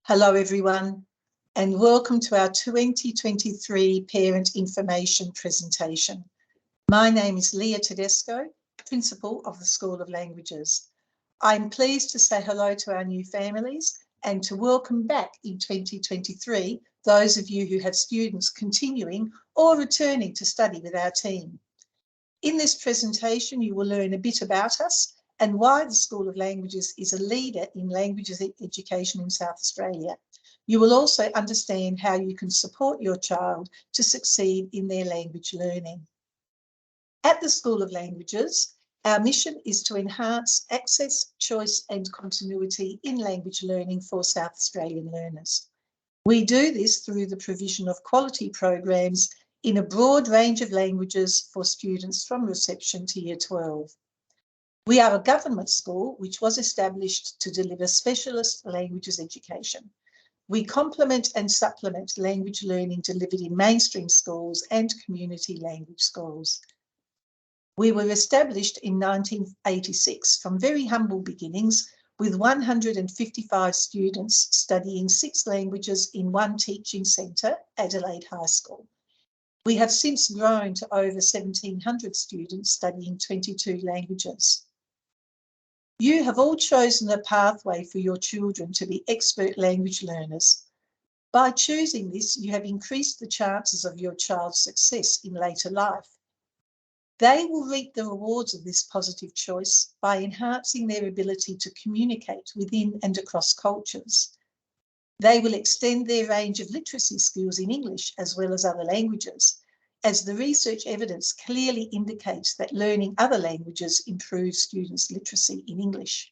Hello everyone and welcome to our 2023 Parent Information presentation. My name is Leah Tedesco, Principal of the School of Languages. I'm pleased to say hello to our new families and to welcome back in 2023 those of you who have students continuing or returning to study with our team. In this presentation you will learn a bit about us and why the School of Languages is a leader in languages education in South Australia. You will also understand how you can support your child to succeed in their language learning. At the School of Languages, our mission is to enhance access, choice and continuity in language learning for South Australian learners. We do this through the provision of quality programs in a broad range of languages for students from reception to Year 12. We are a government school which was established to deliver specialist languages education. We complement and supplement language learning delivered in mainstream schools and community language schools. We were established in 1986 from very humble beginnings with 155 students studying 6 languages in one teaching centre, Adelaide High School. We have since grown to over 1,700 students studying 22 languages. You have all chosen a pathway for your children to be expert language learners. By choosing this, you have increased the chances of your child's success in later life. They will reap the rewards of this positive choice by enhancing their ability to communicate within and across cultures. They will extend their range of literacy skills in English as well as other languages, as the research evidence clearly indicates that learning other languages improves students' literacy in English.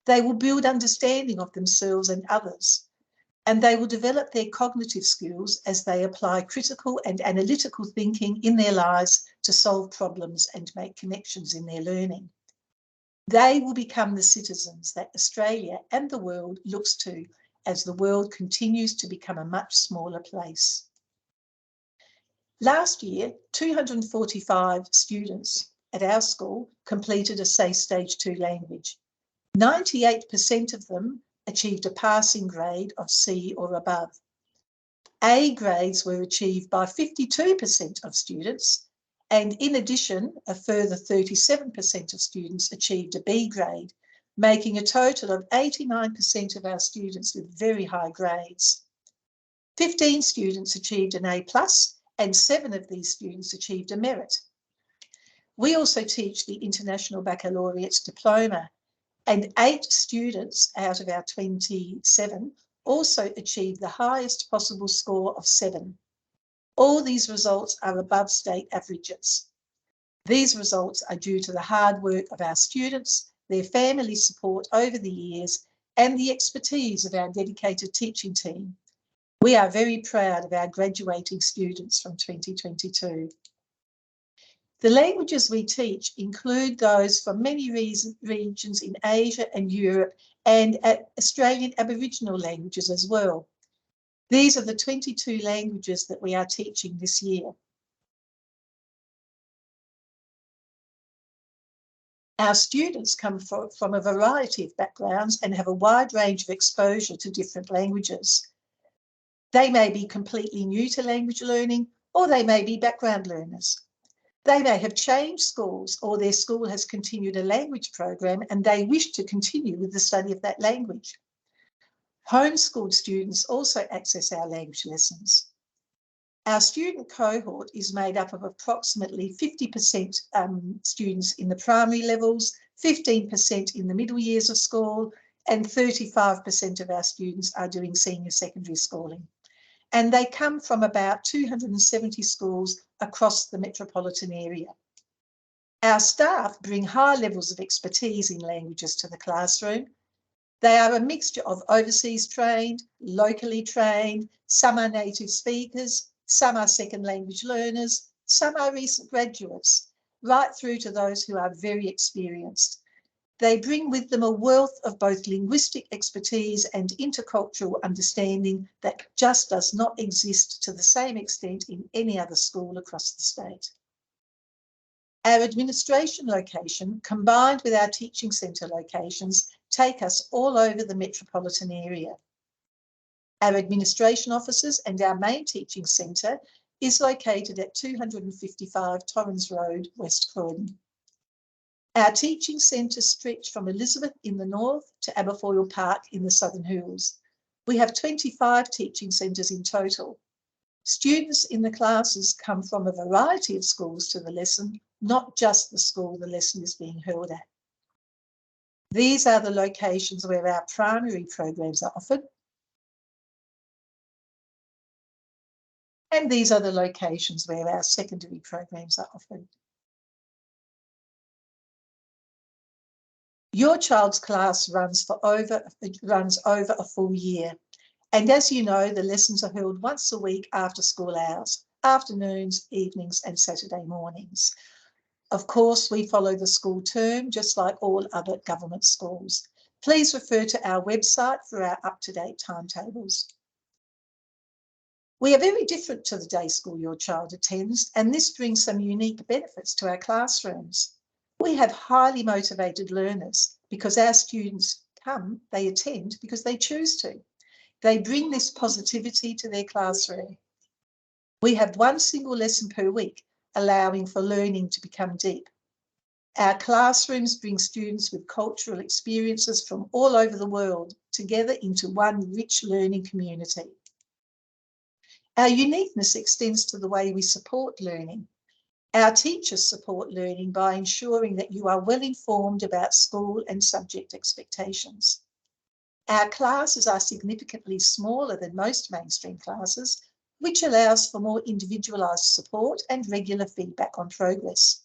They will build understanding of themselves and others, and they will develop their cognitive skills as they apply critical and analytical thinking in their lives to solve problems and make connections in their learning. They will become the citizens that Australia and the world looks to as the world continues to become a much smaller place. Last year, 245 students at our school completed a SACE Stage 2 language. 98% of them achieved a passing grade of C or above. A grades were achieved by 52% of students, and in addition, a further 37% of students achieved a B grade, making a total of 89% of our students with very high grades. 15 students achieved an A+, and 7 of these students achieved a merit. We also teach the International Baccalaureate Diploma, and 8 students out of our 27 also achieved the highest possible score of 7. All these results are above state averages. These results are due to the hard work of our students, their family support over the years, and the expertise of our dedicated teaching team. We are very proud of our graduating students from 2022. The languages we teach include those from many regions in Asia and Europe and Australian Aboriginal languages as well. These are the 22 languages that we are teaching this year. Our students come from a variety of backgrounds and have a wide range of exposure to different languages. They may be completely new to language learning, or they may be background learners. They may have changed schools, or their school has continued a language program and they wish to continue with the study of that language. Homeschooled students also access our language lessons. Our student cohort is made up of approximately 50% students in the primary levels, 15% in the middle years of school, and 35% of our students are doing senior secondary schooling. And they come from about 270 schools across the metropolitan area. Our staff bring high levels of expertise in languages to the classroom. They are a mixture of overseas trained, locally trained, some are native speakers, some are second language learners, some are recent graduates, right through to those who are very experienced. They bring with them a wealth of both linguistic expertise and intercultural understanding that just does not exist to the same extent in any other school across the state. Our administration location, combined with our teaching centre locations, take us all over the metropolitan area. Our administration offices and our main teaching centre is located at 255 Torrens Road, West Croydon. Our teaching centres stretch from Elizabeth in the north to Aberfoyle Park in the Southern Hills. We have 25 teaching centres in total. Students in the classes come from a variety of schools to the lesson, not just the school the lesson is being held at. These are the locations where our primary programs are offered. And these are the locations where our secondary programs are offered. Your child's class runs over a full year. And as you know, the lessons are held once a week after school hours, afternoons, evenings, and Saturday mornings. Of course, we follow the school term, just like all other government schools. Please refer to our website for our up-to-date timetables. We are very different to the day school your child attends, and this brings some unique benefits to our classrooms. We have highly motivated learners because our students they attend because they choose to. They bring this positivity to their classroom. We have one single lesson per week, allowing for learning to become deep. Our classrooms bring students with cultural experiences from all over the world together into one rich learning community. Our uniqueness extends to the way we support learning. Our teachers support learning by ensuring that you are well informed about school and subject expectations. Our classes are significantly smaller than most mainstream classes, which allows for more individualised support and regular feedback on progress.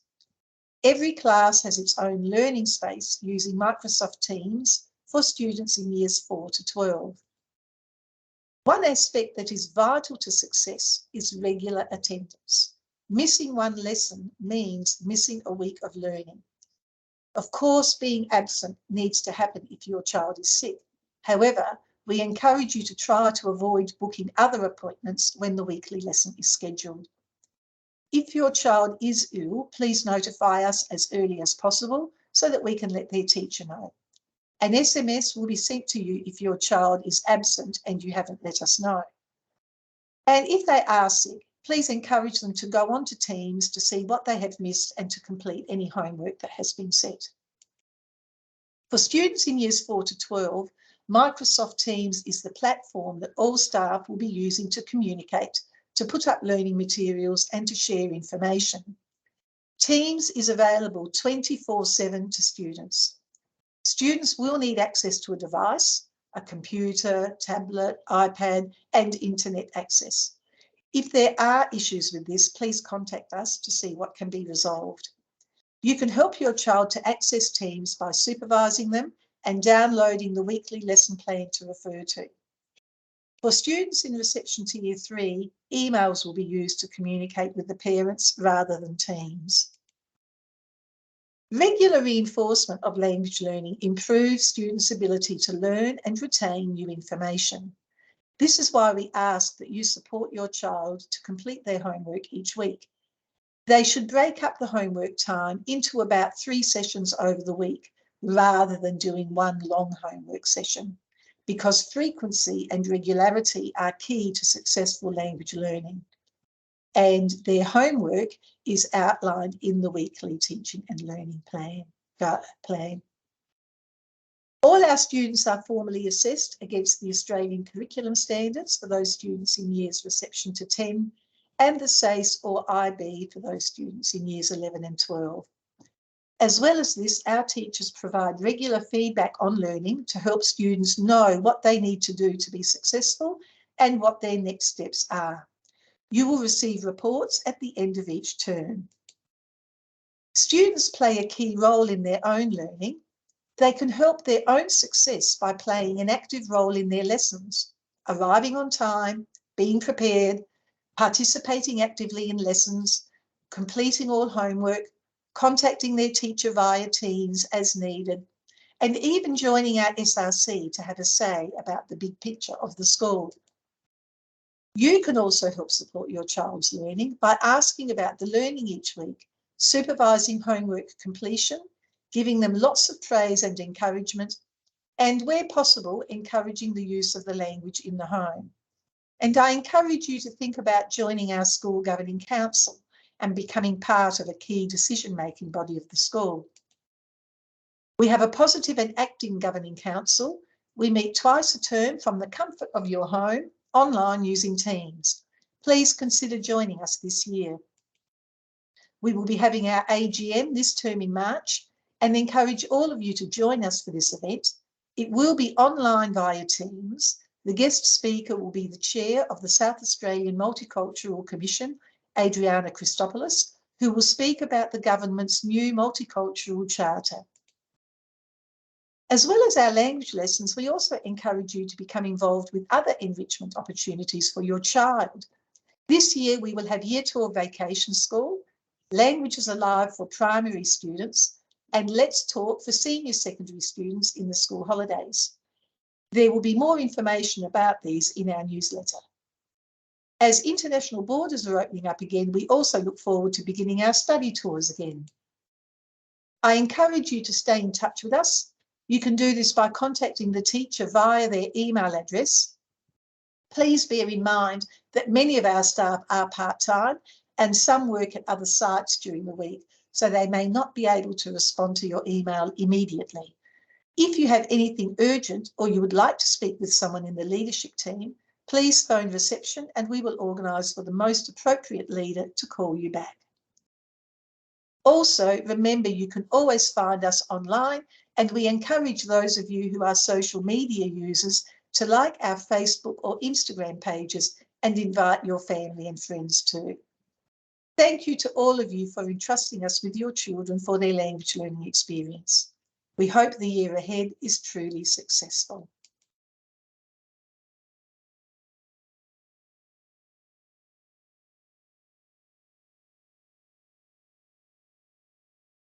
Every class has its own learning space using Microsoft Teams for students in years 4 to 12. One aspect that is vital to success is regular attendance. Missing one lesson means missing a week of learning. Of course, being absent needs to happen if your child is sick. However, we encourage you to try to avoid booking other appointments when the weekly lesson is scheduled. If your child is ill, please notify us as early as possible so that we can let their teacher know. An SMS will be sent to you if your child is absent and you haven't let us know. And if they are sick, please encourage them to go onto Teams to see what they have missed and to complete any homework that has been set. For students in years 4 to 12, Microsoft Teams is the platform that all staff will be using to communicate, to put up learning materials and to share information. Teams is available 24/7 to students. Students will need access to a device, a computer, tablet, iPad, and internet access. If there are issues with this, please contact us to see what can be resolved. You can help your child to access Teams by supervising them and downloading the weekly lesson plan to refer to. For students in reception to year 3, emails will be used to communicate with the parents rather than Teams. Regular reinforcement of language learning improves students' ability to learn and retain new information. This is why we ask that you support your child to complete their homework each week. They should break up the homework time into about 3 sessions over the week, rather than doing one long homework session, because frequency and regularity are key to successful language learning. And their homework is outlined in the weekly teaching and learning plan. All our students are formally assessed against the Australian curriculum standards for those students in years reception to 10, and the SACE or IB for those students in years 11 and 12. As well as this, our teachers provide regular feedback on learning to help students know what they need to do to be successful and what their next steps are. You will receive reports at the end of each term. Students play a key role in their own learning. They can help their own success by playing an active role in their lessons, arriving on time, being prepared, participating actively in lessons, completing all homework, contacting their teacher via Teams as needed, and even joining our SRC to have a say about the big picture of the school. You can also help support your child's learning by asking about the learning each week, supervising homework completion, giving them lots of praise and encouragement, and where possible, encouraging the use of the language in the home. And I encourage you to think about joining our school governing council and becoming part of a key decision-making body of the school. We have a positive and acting governing council. We meet twice a term from the comfort of your home, online using Teams. Please consider joining us this year. We will be having our AGM this term in March and encourage all of you to join us for this event. It will be online via Teams. The guest speaker will be the chair of the South Australian Multicultural Commission, Adriana Christopoulos, who will speak about the government's new multicultural charter. As well as our language lessons, we also encourage you to become involved with other enrichment opportunities for your child. This year, we will have Year 12 Vacation School, Languages Alive for primary students, and Let's Talk for senior secondary students in the school holidays. There will be more information about these in our newsletter. As international borders are opening up again, we also look forward to beginning our study tours again. I encourage you to stay in touch with us. You can do this by contacting the teacher via their email address. Please bear in mind that many of our staff are part-time and some work at other sites during the week, so they may not be able to respond to your email immediately. If you have anything urgent or you would like to speak with someone in the leadership team, please phone reception and we will organise for the most appropriate leader to call you back. Also, remember you can always find us online, and we encourage those of you who are social media users to like our Facebook or Instagram pages and invite your family and friends too. Thank you to all of you for entrusting us with your children for their language learning experience. We hope the year ahead is truly successful.